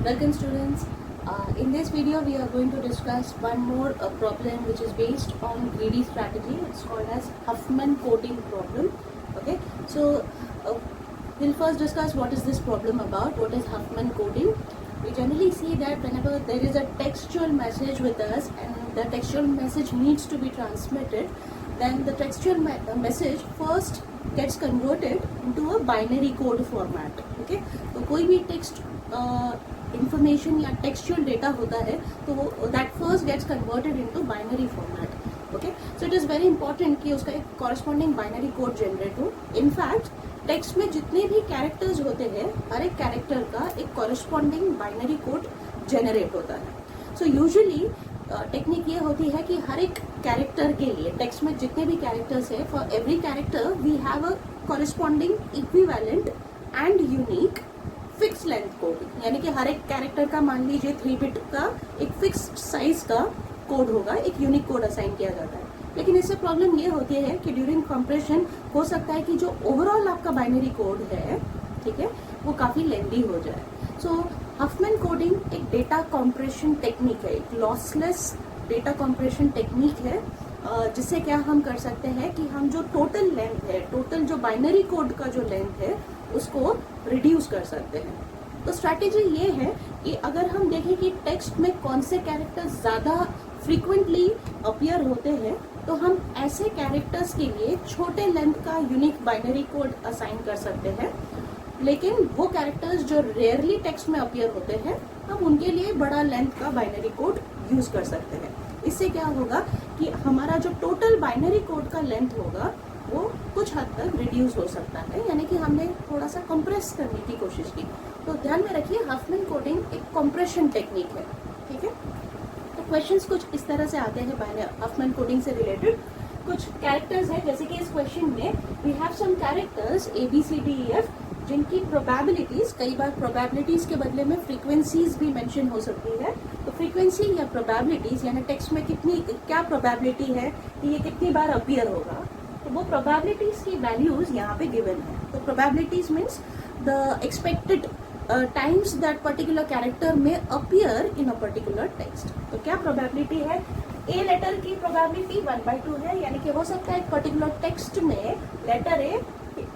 Welcome students. In this video we are going to discuss one more problem which is based on greedy strategy. It's called as Huffman coding problem. Okay, so we'll first discuss what is this problem about, what is Huffman coding. We generally see that whenever there is a textual message with us and the textual message needs to be transmitted, then the textual message first gets converted into a binary code format. Okay, तो कोई भी text information या textual data होता है तो that first gets converted into binary format. Okay, so it is very important कि उसका एक corresponding binary code generate हो. In fact, टेक्स्ट में जितने भी कैरेक्टर्स होते हैं हर एक कैरेक्टर का एक कॉरेस्पॉन्डिंग बाइनरी कोड जनरेट होता है. सो यूजुअली टेक्निक ये होती है कि हर एक कैरेक्टर के लिए टेक्स्ट में जितने भी कैरेक्टर्स है for every character we have a corresponding equivalent and unique fix length code. यानी कि हर एक कैरेक्टर का मान लीजिए 3 बिट का एक फिक्स साइज का कोड होगा, एक यूनिक कोड असाइन किया जाता है. लेकिन इससे प्रॉब्लम ये होती है कि ड्यूरिंग कंप्रेशन हो सकता है कि जो ओवरऑल आपका बाइनरी कोड है, ठीक है, वो काफ़ी लेंदी हो जाए. सो हफमैन कोडिंग एक डेटा कॉम्प्रेशन टेक्निक है, एक लॉसलेस डेटा कॉम्प्रेशन टेक्निक है, जिससे क्या हम कर सकते हैं कि हम जो टोटल लेंथ है, टोटल जो बाइनरी कोड का जो लेंथ है उसको रिड्यूस कर सकते हैं. तो स्ट्रैटेजी ये है कि अगर हम देखें कि टेक्स्ट में कौन से कैरेक्टर ज़्यादा फ्रीक्वेंटली अपीयर होते हैं तो हम ऐसे कैरेक्टर्स के लिए छोटे लेंथ का यूनिक बाइनरी कोड असाइन कर सकते हैं. लेकिन वो कैरेक्टर्स जो रेयरली टेक्स्ट में अपीयर होते हैं हम उनके लिए बड़ा लेंथ का बाइनरी कोड यूज कर सकते हैं. इससे क्या होगा कि हमारा जो टोटल बाइनरी कोड का लेंथ होगा वो कुछ हद तक रिड्यूस हो सकता है, यानी कि हमने थोड़ा सा कंप्रेस करने की कोशिश की. तो ध्यान में रखिए हफमैन कोडिंग एक कंप्रेशन टेक्निक है. ठीक है, तो क्वेश्चंस कुछ इस तरह से आते हैं हफमैन कोडिंग से रिलेटेड. कुछ कैरेक्टर्स हैं, जैसे कि इस क्वेश्चन में we have some characters A B C D E F जिनकी प्रोबेबिलिटीज, कई बार प्रोबेबिलिटीज के बदले में फ्रीक्वेंसीज भी मेंशन हो सकती है. तो फ्रीक्वेंसी या प्रोबेबिलिटीज यानी टेक्स्ट में कितनी क्या प्रोबेबिलिटी है कि ये कितनी बार अपीयर होगा, तो वो प्रोबेबिलिटीज की वैल्यूज यहाँ पे गिवन है. तो probabilities means the expected times that particular character में appear in a particular text. तो क्या प्रोबेबिलिटी है, ए लेटर की प्रोबेबिलिटी 1/2 है, यानी कि हो सकता है एक पर्टिकुलर टेक्स्ट में लेटर ए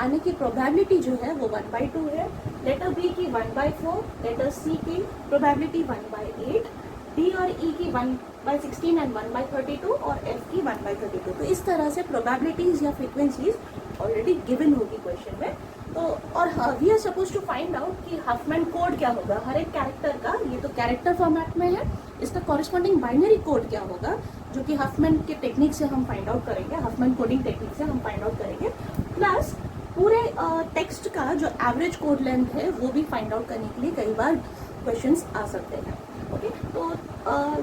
आने की प्रोबेबिलिटी जो है वो 1/2 है, लेटर बी की 1/4, लेटर सी की प्रोबेबिलिटी 1/8, डी और ई की 1/16 एंड 1/32 और एफ की 1/32. तो इस तरह से प्रोबेबिलिटीज या फ्रीक्वेंसीज ऑलरेडी गिवन होगी क्वेश्चन में. तो और we are suppose to find out कि हफमैन कोड क्या होगा हर एक कैरेक्टर का. ये तो कैरेक्टर फॉर्मेट में है, इसका कॉरेस्पॉन्डिंग बाइनरी कोड क्या होगा जो कि हफमैन के टेक्निक से हम फाइंड आउट करेंगे, हफमैन कोडिंग टेक्निक से हम फाइंड आउट करेंगे. प्लस पूरे टेक्स्ट का जो एवरेज कोड लेंथ है वो भी फाइंड आउट करने के लिए कई बार क्वेश्चंस आ सकते हैं. ओके, तो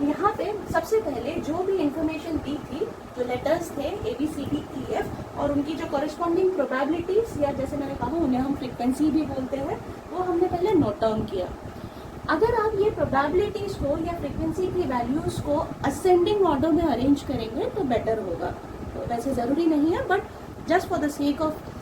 यहाँ पे सबसे पहले जो भी इंफॉर्मेशन दी थी, जो लेटर्स थे A B C D E F और उनकी जो कॉरेस्पॉन्डिंग प्रोबेबिलिटीज या जैसे मैंने कहा उन्हें हम फ्रीक्वेंसी भी बोलते हैं, वो हमने पहले नोट डाउन किया. अगर आप ये प्रोबेबिलिटीज को या फ्रीक्वेंसी की वैल्यूज को असेंडिंग ऑर्डर में अरेंज करेंगे तो बेटर होगा. तो वैसे ज़रूरी नहीं है, but just for the sake of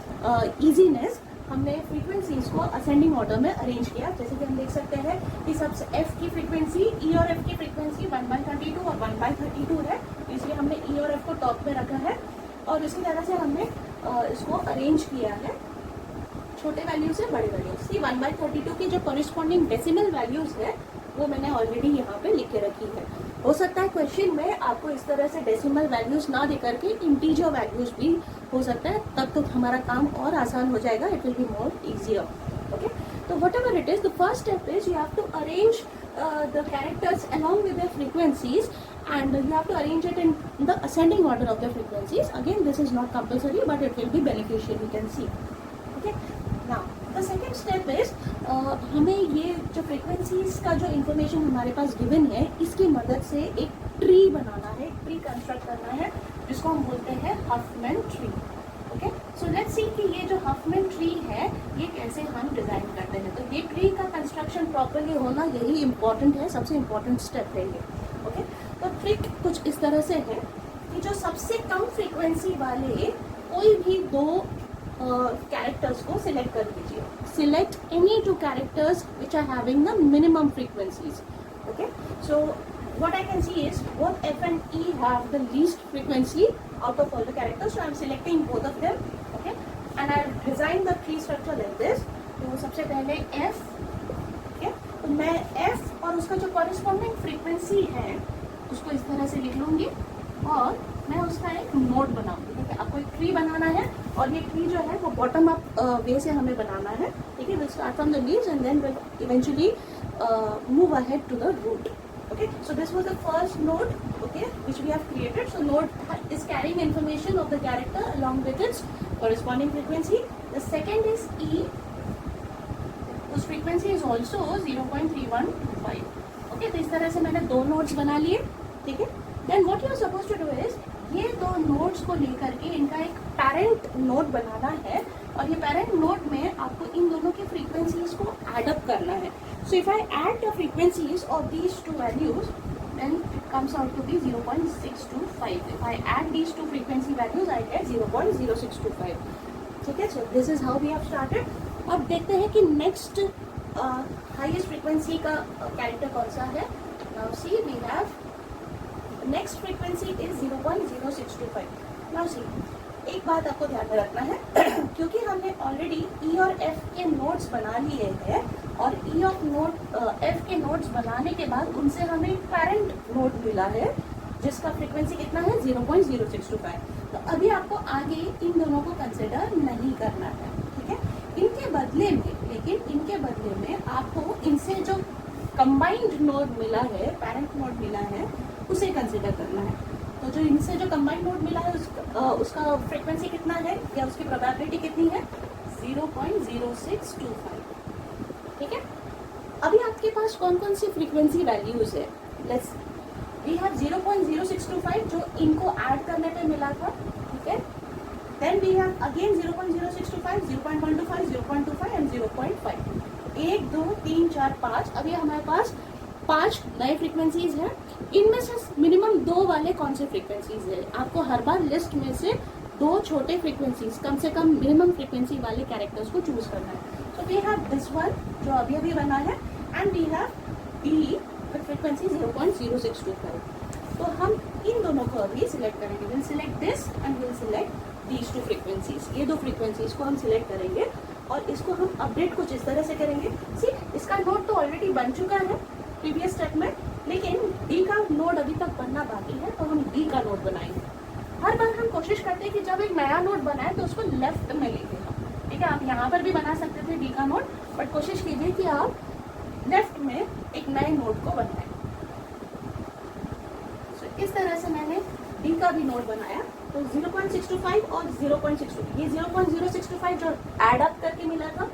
easiness हमने फ्रीक्वेंसीज को असेंडिंग ऑर्डर में अरेंज किया. जैसे कि हम देख सकते हैं कि सबसे एफ की फ्रीक्वेंसी ई और एफ की फ्रीक्वेंसी 1/32 और 1/32 है, इसलिए हमने ई और एफ को टॉप में रखा है और इसी तरह से हमने इसको अरेंज किया है छोटे वैल्यू से बड़े वैल्यूज की. 1/32 की जो कॉरेस्पॉन्डिंग डेसिमल वैल्यूज है वो मैंने ऑलरेडी यहाँ पे लिख के रखी है. हो सकता है क्वेश्चन में आपको इस तरह से डेसिमल वैल्यूज ना दे करके इंटीजर वैल्यूज भी हो सकता है, तब तो हमारा काम और आसान हो जाएगा. It will be more easier. Okay, तो whatever it is, the first step is you have to arrange the characters along with their frequencies and you have to arrange it in the ascending order of the frequencies. Again, this is not compulsory but it will be beneficial, you can see. Okay, now the second step is हमें ये जो frequencies का जो information हमारे पास given है इसकी मदद से एक ट्री बनाना है, ट्री कंस्ट्रक्ट करना है जिसको हम बोलते हैं Huffman tree. Okay, so let's see कि ये जो हफमैन ट्री है ये कैसे हम डिजाइन करते हैं. तो ये ट्री का कंस्ट्रक्शन प्रॉपरली होना यही इम्पोर्टेंट है, सबसे इम्पोर्टेंट स्टेप है ये. ओके, तो ट्रिक कुछ इस तरह से है कि जो सबसे कम फ्रीक्वेंसी वाले कोई भी दो कैरेक्टर्स को सिलेक्ट कर लीजिए. Select any two characters which are having the minimum frequencies. Okay, so what I can see is both F and E have the least frequency out of all the characters, so I am selecting both of them. Okay, and I have designed the tree structure like this. तो सबसे पहले F, okay, तो मैं F और उसका जो corresponding frequency है उसको इस तरह से लिख लूँगी और मैं उसका एक नोड बनाऊंगी. ठीक है, आपको एक ट्री बनाना है और ये ट्री जो है वो बॉटम अप वे से हमें बनाना है. ठीक है, will start from the leaves and then will eventually move ahead to the root. Okay, so this was the first node, okay, which we have created. So node is carrying information of the character along with its corresponding frequency. The second is E, whose frequency is also 0.315. Okay, तो इस तरह से मैंने दो nodes बना लिए. ठीक है, then what you are supposed to do is ये दो nodes को लेकर के इनका एक parent node बनाना है और ये parent node में आपको इन दोनों की frequencies को add up करना है. So if I add the frequencies of these two values, then it comes out to be 0.625. If I add these two frequency values, I get 0.0625. ठीक है, so this is how we have started. अब देखते हैं कि next highest frequency का character कौन सा है. Now see, we have next frequency is 0.0625. Now see, एक बात आपको ध्यान में रखना है क्योंकि हमने ऑलरेडी E और F के नोड्स बना लिए हैं और E और F के नोड्स बनाने के बाद उनसे हमें एक पेरेंट नोड मिला है जिसका फ्रीक्वेंसी कितना है 0.0625. तो अभी आपको आगे इन दोनों को कंसिडर नहीं करना है. ठीक है, इनके बदले में आपको इनसे जो कंबाइंड नोड मिला है, पेरेंट नोड मिला है, उसे कंसिडर करना है. तो जो इनसे जो कंबाइंड नोड मिला है उसका फ्रीक्वेंसी कितना है या उसकी प्रोबेबिलिटी कितनी है 0.0625. ठीक है, अभी आपके पास कौन कौन सी फ्रीक्वेंसी वैल्यूज है. लेट्स वी हैव 0.0625 जो इनको ऐड करने पे मिला था. ठीक है, then we have again 0.0625, 0.125, 0.25 and 0.5. 1 2 3 4 5. अभी हमारे पास 5 नए फ्रीक्वेंसीज हैं. इनमें से मिनिमम 2 वाले कौन से फ्रीक्वेंसीज है. आपको हर बार लिस्ट में से 2 छोटे फ्रीक्वेंसीज, कम से कम मिनिमम फ्रीक्वेंसी वाले कैरेक्टर्स को चूज करना है. So we have this one जो अभी अभी बना है and we have D with frequency 0.0625. तो हम इन दोनों को अभी सिलेक्ट करेंगे. Will select this and will select these 2 frequencies. ये 2 फ्रीक्वेंसीज को हम सिलेक्ट करेंगे और इसको हम अपडेट कुछ इस तरह से करेंगे. सी, इसका नोड तो ऑलरेडी बन चुका है प्रीवियस स्टेप में, लेकिन डी का नोड अभी तक बनना बाकी है तो हम डी का नोड बनाएंगे. हर बार हम कोशिश करते हैं कि जब एक नया नोड बनाए तो उसको लेफ्ट में लेके हम. ठीक है, आप यहाँ पर भी बना सकते थे डी का नोड, बट कोशिश कीजिए कि आप लेफ्ट में एक नए नोड को बनाएं. So, इस तरह से मैंने डी का भी नोड बनाया. तो 0.625 और 0.62, ये 0.0625 जो एड अप करके मिला था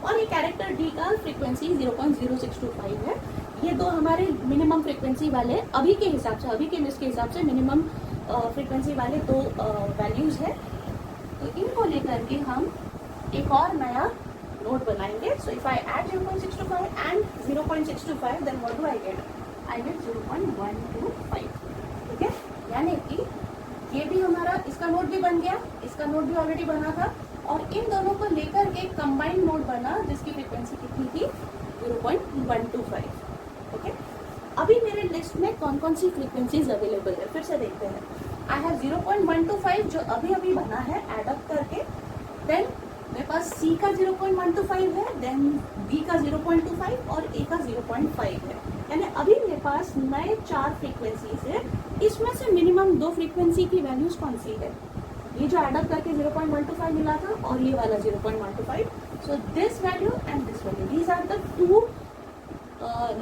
और ये कैरेक्टर डी का फ्रीक्वेंसी 0.0625 है. ये दो हमारे मिनिमम फ्रीक्वेंसी वाले अभी के हिसाब से, अभी के लिस्ट के हिसाब से मिनिमम फ्रीक्वेंसी वाले 2 वैल्यूज है. तो इनको लेकर के हम एक और नया नोड बनाएंगे. So if I add 0.625 and 0.625 then what do I get? I get 0.125. ठीक है, यानी कि ये भी हमारा, इसका नोड भी बन गया, इसका नोड भी ऑलरेडी बना था और इन दोनों को लेकर के कंबाइंड नोड बना जिसकी फ्रीक्वेंसी कितनी थी 0.125. ओके, अभी मेरे लिस्ट में कौन कौन सी फ्रीक्वेंसीज अवेलेबल है फिर से देखते हैं. आई हैव 0.125 जो अभी अभी बना है एड अप करके. देन मेरे पास C का 0.125 है, देन B का 0.25 और A का 0.5 है. यानी अभी मेरे पास नए 4 फ्रीक्वेंसीज है. इसमें से मिनिमम 2 फ्रीक्वेंसी की वैल्यूज कौन सी है? ये जो एड अप करके 0.125 मिला था और ये वाला 0.125. So this value and this value, these are the 2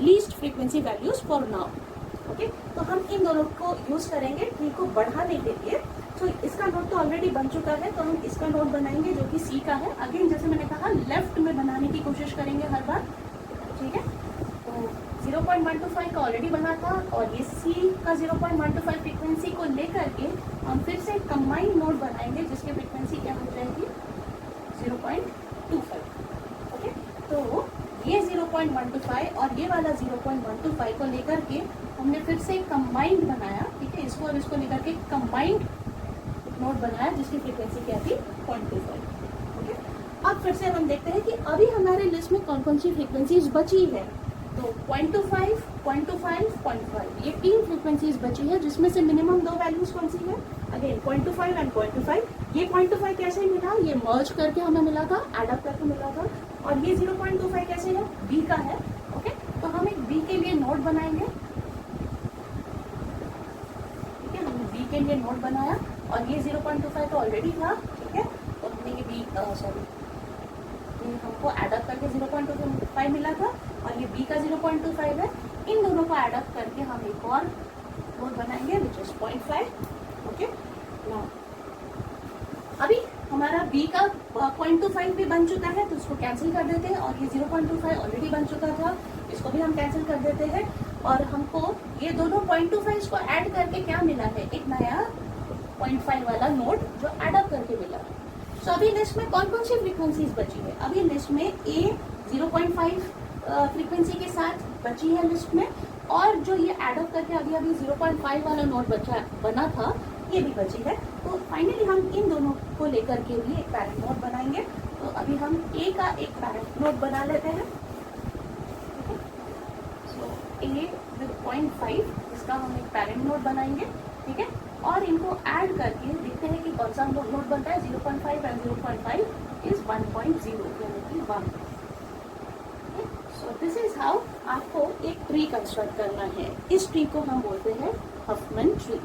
least frequency values for now. Okay, तो हम इन दोनों को यूज करेंगे ट्री को बढ़ाने के लिए. तो इसका नोड तो ऑलरेडी बन चुका है तो हम इसका नोड बनाएंगे जो कि सी का है. अगेन जैसे मैंने कहा लेफ्ट में बनाने की कोशिश करेंगे हर बार. ठीक है, तो 0.125 का ऑलरेडी बना था और ये सी का 0.125 फ्रीक्वेंसी को लेकर के हम फिर से कंबाइंड नोड बनाएंगे जिसकी फ्रीक्वेंसी क्या हो जाएगी 0.25. ओके, तो ये 0.125 और ये वाला 0.125 को लेकर के हमने फिर से कंबाइंड बनाया. ठीक है, इसको और इसको लेकर के कंबाइंड नोड बनाया जिसकी फ्रीक्वेंसी क्या थी 0.25. अब फिर से हम देखते हैं कि अभी हमारे लिस्ट में कौन कौन सी फ्रीक्वेंसीज बची है। तो 0.25, 0.25, 0.5 ये 3 फ्रीक्वेंसीज बची है, जिसमें से मिनिमम 2 वैल्यूज कौन सी है, अगेन 0.25 एंड 0.25। ये 0.25 कैसे मिला, ये मर्ज करके हमें मिला था, एड अप करके मिला था। और ये 0.25 कैसे है, बी का है। ओके, तो हम एक बी के लिए नोड बनाएंगे। ठीक है, हमने बी के लिए नोड बनाया और ये 0.25 तो ऑलरेडी था। ठीक है, तो हमने ये बी सॉरी ये हमको एड अप करके 0.25 मिला था और ये b का 0.25 है। इन दोनों को एड अप करके हम एक और नोड बनाएंगे विच इज 0.5। ओके, नाउ अभी हमारा b का 0.25 भी बन चुका है, तो इसको कैंसिल कर देते हैं। और ये 0.25 ऑलरेडी बन चुका था, इसको भी हम कैंसिल कर देते हैं। और हमको ये दोनों 0.25 को ऐड करके क्या मिला है, एक नया 0.5 वाला नोड जो एड अप करके मिला। तो अभी लिस्ट में कौन कौन सी फ्रीक्वेंसीज बची है, अभी लिस्ट में a 0.5 फ्रीक्वेंसी के साथ बची है लिस्ट में, और जो ये एड अप करके अभी अभी 0.5 वाला नोड बना था ये भी बची है। तो फाइनली हम इन दोनों को लेकर के भी एक पैरेंट नोड बनाएंगे। तो अभी हम a का एक पैरेंट नोड बना लेते हैं। सो a विद 0.5 इसका हम एक पैरेंट नोड बनाएंगे। ठीक है, और इनको ऐड करके देखते हैं कि कौन सा नोड बनता है। 0.5 एंड 0.5 इज 1.0 यानी कि 1। सो दिस इज हाउ आपको एक ट्री कंस्ट्रक्ट करना है। इस ट्री को हम बोलते हैं हफमैन ट्री।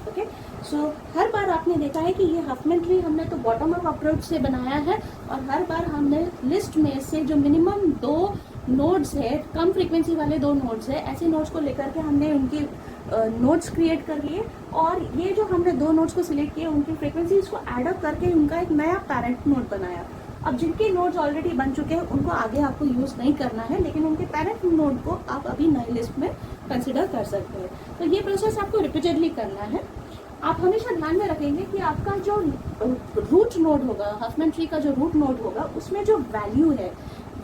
ओके, सो हर बार आपने देखा है कि ये हफमैन ट्री हमने तो बॉटम अप अप्रोच से बनाया है, और हर बार हमने लिस्ट में से जो मिनिमम 2 नोड्स है, कम फ्रीक्वेंसी वाले 2 नोड्स है, ऐसे नोड्स को लेकर के हमने उनकी नोड्स क्रिएट कर लिए, और ये जो हमने 2 नोड्स को सिलेक्ट किए उनकी फ्रीक्वेंसीज को एड अप करके उनका एक नया पैरेंट नोड बनाया। अब जिनके नोड्स ऑलरेडी बन चुके हैं उनको आगे आपको यूज नहीं करना है, लेकिन उनके पैरेंट नोड को आप अभी नई लिस्ट में कंसिडर कर सकते हैं। तो ये प्रोसेस आपको रिपीटेडली करना है। आप हमेशा ध्यान में रखेंगे कि आपका जो रूट नोड होगा, हफमैन ट्री का जो रूट नोड होगा, उसमें जो वैल्यू है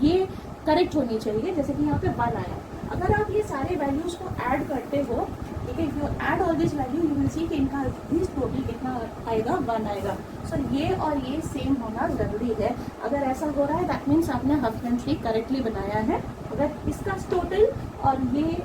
ये करेक्ट होनी चाहिए। जैसे कि यहाँ पे 1 आया, अगर आप ये सारे वैल्यूज को ऐड करते हो, ठीक है, you add all this value, you will see कि इनका दिस टोटल कितना आएगा, 1 आएगा। सो ये और ये सेम होना जरूरी है। अगर ऐसा हो रहा है दैट मीन्स आपने हफमैन ट्री करेक्टली बनाया है। अगर इसका टोटल और ये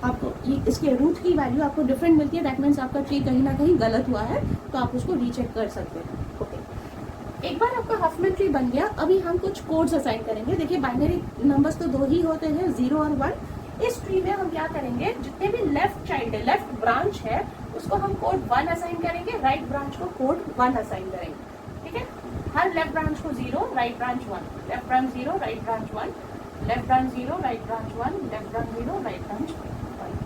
आपको इसके रूट की वैल्यू आपको डिफरेंट मिलती है, दैट मीन्स आपका ट्री कहीं ना कहीं गलत हुआ है, तो आप उसको रीचेक कर सकते हैं। ओके, एक बार आपका हफमैन ट्री बन गया, अभी हम कुछ कोड्स असाइन करेंगे। देखिए बाइनरी नंबर्स तो 2 ही होते हैं, 0 और 1। इस ट्री में हम क्या करेंगे, जितने भी लेफ्ट चाइल्ड है, लेफ्ट ब्रांच है, उसको हम कोड 1 असाइन करेंगे, राइट ब्रांच को कोड 1 असाइन करेंगे। ठीक है, हर लेफ्ट ब्रांच को 0, right branch 1, left branch 0, right branch 1, left branch 0, right branch 1, left branch 0, right branch 1।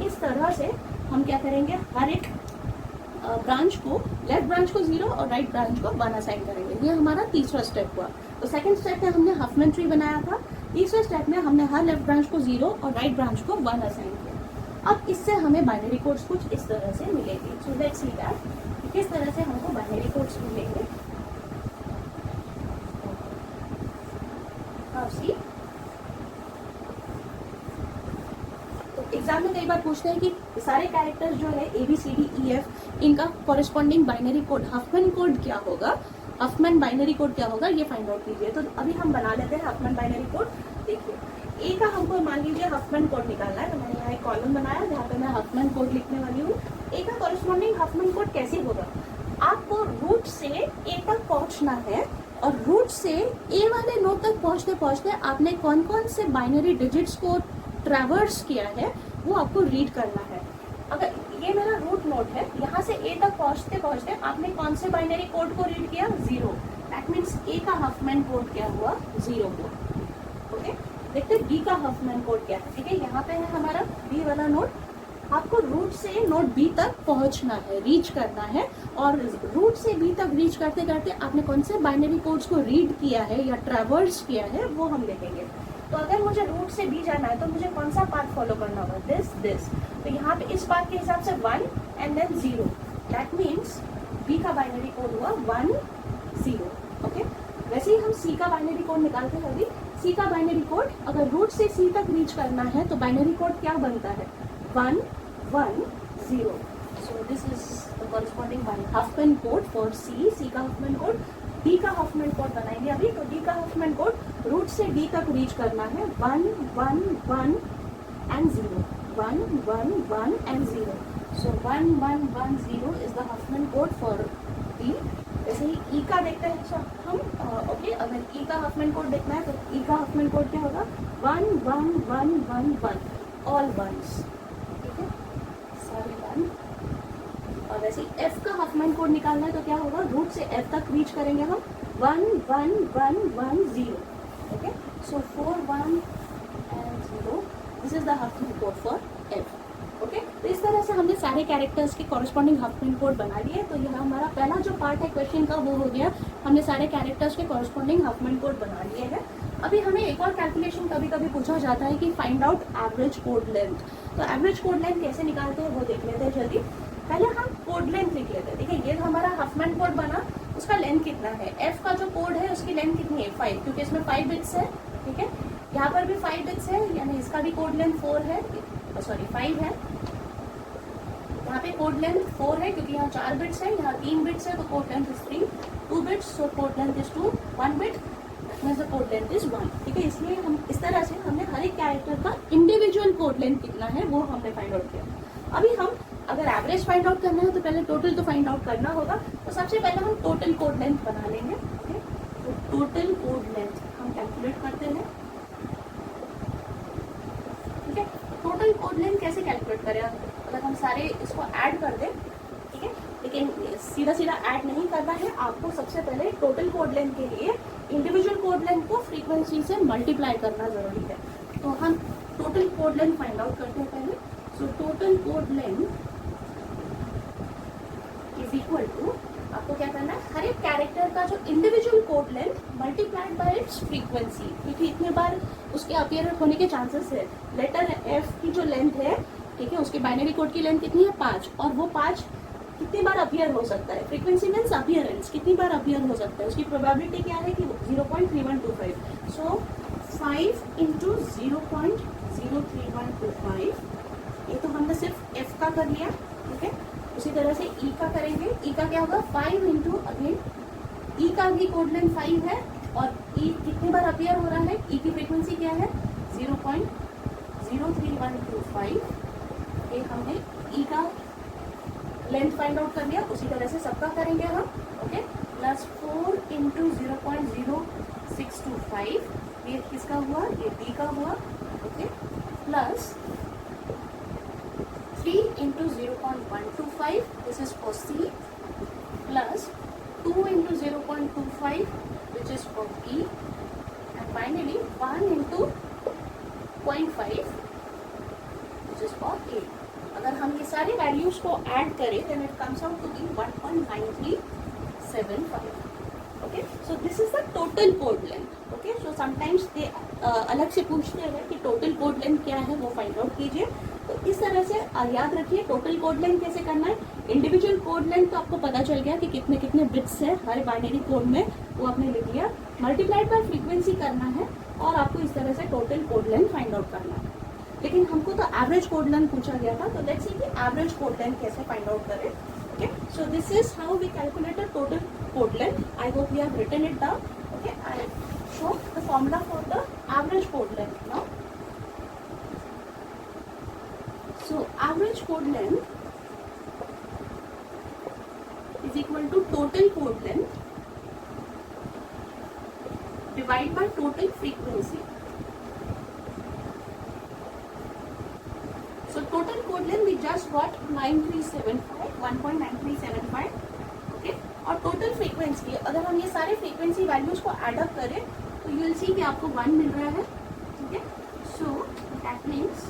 इस तरह से हम क्या करेंगे, हर एक ब्रांच को, लेफ्ट ब्रांच को 0 और राइट ब्रांच को 1 असाइन करेंगे। ये हमारा तीसरा स्टेप हुआ। तो सेकंड स्टेप में हमने हफमैन ट्री बनाया था, तीसरे स्टेप में हमने हर लेफ्ट ब्रांच को 0 और राइट ब्रांच को 1 असाइन किया। अब इससे हमें बाइनरी कोड्स कुछ इस तरह से मिलेंगे। सो लेट्स सी दैट किस तरह से हमको बाइनरी कोड्स मिलेंगे। सी एग्जाम में कई बार पूछते हैं कि सारे कैरेक्टर्स जो है ABCDEF, इनका corresponding binary code Huffman code क्या होगा, हफमैन बाइनरी कोड क्या होगा, ये फाइंड आउट कीजिए। तो अभी हम बना लेते हैं हफमैन बाइनरी कोड। देखिए ए का हमको मान लीजिए हफमैन कोड निकालना है, तो मैंने यहाँ एक कॉलम बनाया जहाँ पे मैं हफमैन कोड लिखने वाली हूँ। ए का कॉरेस्पॉन्डिंग हफमैन कोड कैसे होगा, आपको रूट से ए तक पहुँचना है, और रूट से ए वाले नोड तक पहुँचते पहुँचते आपने कौन कौन से बाइनरी डिजिट्स को ट्रैवर्स किया है वो आपको रीड करना है। अगर ये मेरा रूट नोड है, यहाँ से ए तक पहुँचते पहुँचते आपने कौन से बाइनरी कोड को रीड किया, 0। दैट मीन्स ए का हफमैन कोड क्या हुआ, 0 कोड। ओके, देखते बी का हफमैन कोड क्या है। ठीक है, यहाँ पे है हमारा बी वाला नोड। आपको रूट से नोड बी तक पहुँचना है, रीच करना है, और रूट से बी तक रीच करते करते आपने कौन से बाइनरी कोड्स को रीड किया है या ट्रैवर्स किया है वो हम देखेंगे। तो अगर मुझे रूट से बी जाना है तो मुझे कौन सा पाथ फॉलो करना होगा, दिस। तो यहाँ पे इस पाथ के हिसाब से 1 and then 0। That means B का बाइनरी कोड हुआ 1 0। ओके, वैसे ही हम सी का बाइनरी कोड निकालते हैं। अभी सी का बाइनरी कोड, अगर रूट से सी तक रीच करना है तो बाइनरी कोड क्या बनता है, 1 1 0। So this is the corresponding Huffman code for C का हफमैन कोड। डी का हफमैन कोड बनाएंगे अभी। तो डी का हफमैन कोड रूट से डी तक रीच करना है 1 1 1 and 0, 1 1 1 and 0. So 1 1 1 0 is the Huffman code for D. जैसे ही E का देखते हैं तो हम ओके, अगर E का हफमैन कोड देखना है तो E का हफमैन कोड क्या होगा 1 1 1 1 1, ऑल वंस, ठीक है, सारे 1। और वैसे ही F का हफमैन कोड निकालना है तो क्या होगा, रूट से F तक रीच करेंगे हम 1 1 1 1 0, okay. So 4 1 and 0, this is the Huffman code for F, okay. तो इस तरह से हमने सारे कैरेक्टर्स के कॉरेस्पॉन्डिंग हफमैन कोड बना लिए। तो यह हमारा पहला जो पार्ट है क्वेश्चन का वो हो गया, हमने सारे कैरेक्टर्स के कॉरेस्पॉन्डिंग हफमैन कोड बना लिए हैं। अभी हमें एक और कैलकुलेशन कभी कभी पूछा जाता है कि find out average code length. तो एवरेज कोड लेंथ कैसे निकालते हैं वो देख लेते हैं जल्दी। पहले हम कोड लेंथ लिख लेते हैं, ठीक है। ये हमारा हफमैन कोड बना, उसका लेंथ कितना है, एफ का जो कोड है उसकी लेंथ कितनी है 5, क्योंकि इसमें 5 बिट्स है, ठीक है। यहाँ पर भी 5 बिट्स है, यानी इसका भी कोड लेंथ 4 है, सॉरी 5 है। यहाँ पे कोड लेंथ 4 है क्योंकि यहाँ 4 बिट्स है, यहाँ 3 बिट्स है, तो code length is 3, 2 bits, so code length is 2, 1 bit means the code length is 1, ठीक है। इसलिए हम इस तरह से हमने हर एक कैरेक्टर का इंडिविजुअल कोड लेंथ कितना है वो हमने फाइंड आउट किया। अभी हम अगर एवरेज फाइंड आउट करना है तो पहले टोटल तो फाइंड आउट करना होगा। तो सबसे पहले हम टोटल कोड लेंथ बना लेंगे, ओके। तो टोटल कोड लेंथ हम कैलकुलेट करते हैं, ठीक है। टोटल कोड लेंथ कैसे कैलकुलेट करें, अगर हम सारे इसको ऐड कर दें, ठीक है, लेकिन सीधा सीधा ऐड नहीं करना है आपको। सबसे पहले टोटल कोड लेंथ के लिए इंडिविजुअल कोड लेंथ को फ्रीक्वेंसी से मल्टीप्लाई करना जरूरी है। तो हम total code length find out करते हैं पहले। So total code length is equal to, आपको क्या करना है, हर एक कैरेक्टर का जो individual code length multiplied by its frequency, क्योंकि इतने बार उसके अपीयर होने के चांसेस है। लेटर एफ की जो लेंथ है, ठीक है, उसके बाइनरी कोड की लेंथ कितनी है 5, और वो 5 कितनी बार अपीयर हो सकता है, फ्रीक्वेंसी मीन्स अपीयरेंस, कितनी बार अपीयर हो सकता है, उसकी प्रोबेबिलिटी क्या है कि 0.3125। सो 5 इंटू 0.03125, ये तो हमने सिर्फ एफ का कर लिया, ठीक है। उसी तरह से ई का करेंगे, ई का क्या होगा 5 इंटू, अगेन ई का भी कोड लेंथ 5 है, और ई कितनी बार अपीयर हो रहा है, ई की फ्रीक्वेंसी क्या है 0.03125। ये हमने ई का लेंथ फाइंड आउट कर लिया। उसी तरह से सबका करेंगे हम, ओके। प्लस 4 इंटू 0.0625, ये किसका हुआ, ये डी का हुआ, okay. Plus 3 into 0.125, this is for C, plus 2 into 0.25, which is for E, and finally 1 into 0.5, which is for A. अगर हम ये सारे वैल्यूज को ऐड करें then it comes out to be 1.9375, okay. So this is the total code length, okay. So sometimes they अलग से पूछते हैं कि टोटल कोड लेंथ क्या है वो फाइंड आउट कीजिए। तो इस तरह से याद रखिए टोटल कोड लेंथ कैसे करना है। इंडिविजुअल कोड लेंथ तो आपको पता चल गया कि कितने कितने बिट्स है हर बाइनरी कोड में, वो आपने लिख लिया। मल्टीप्लाइड बाय फ्रीक्वेंसी करना है और आपको इस तरह से total code length find out करना है। लेकिन हमको तो एवरेज कोड लेंथ पूछा गया था, तो लेट्स सी कि एवरेज कोड लेंथ कैसे फाइंड आउट करें, okay. So this is how we calculate the total code length. I hope you have written it down, okay. I show the formula for the average code length now. So average code length is equal to total code length divided by total frequency. So total code length we just got 9375, 1.9375, okay. और total frequency, अगर हम ये सारे frequency values को add up करें तो you will see कि आपको 1 मिल रहा है, ठीक है। So that means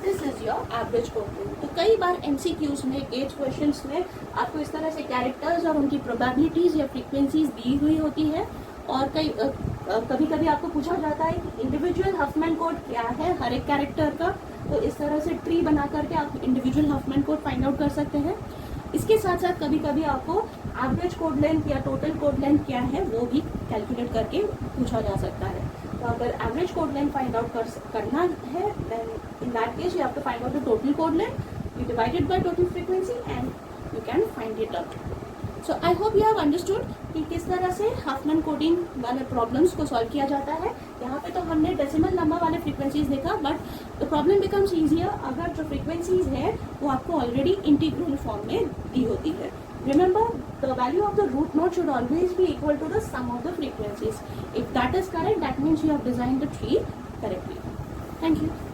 this is your average code length. तो कई बार एमसीक्यूज में, गेट क्वेश्चंस में आपको इस तरह से कैरेक्टर्स और उनकी प्रोबेबिलिटीज या फ्रीक्वेंसीज दी हुई होती है, और कभी कभी आपको पूछा जाता है कि इंडिविजुअल हफमैन कोड क्या है हर एक कैरेक्टर का। तो इस तरह से ट्री बना करके आप individual Huffman code find out कर सकते हैं। इसके साथ साथ कभी कभी आपको एवरेज कोड लेंथ या टोटल कोड लेंथ क्या है वो भी कैलकुलेट करके पूछा जा सकता है। तो अगर average code length find out करना है then in that case you have to find out the total code length, you divided by total frequency and you can find it out, so I hope you have understood कि किस तरह से Huffman coding वाले problems को solve किया जाता है। यहाँ पे तो हमने डेसिमल नंबर वाले फ्रीक्वेंसीज देखा, but the problem becomes easier अगर जो फ्रीक्वेंसीज है वो आपको ऑलरेडी इंटीग्रल फॉर्म में दी होती है। Remember, the value of the root node should always be equal to the sum of the frequencies. If that is correct, that means you have designed the tree correctly. Thank you.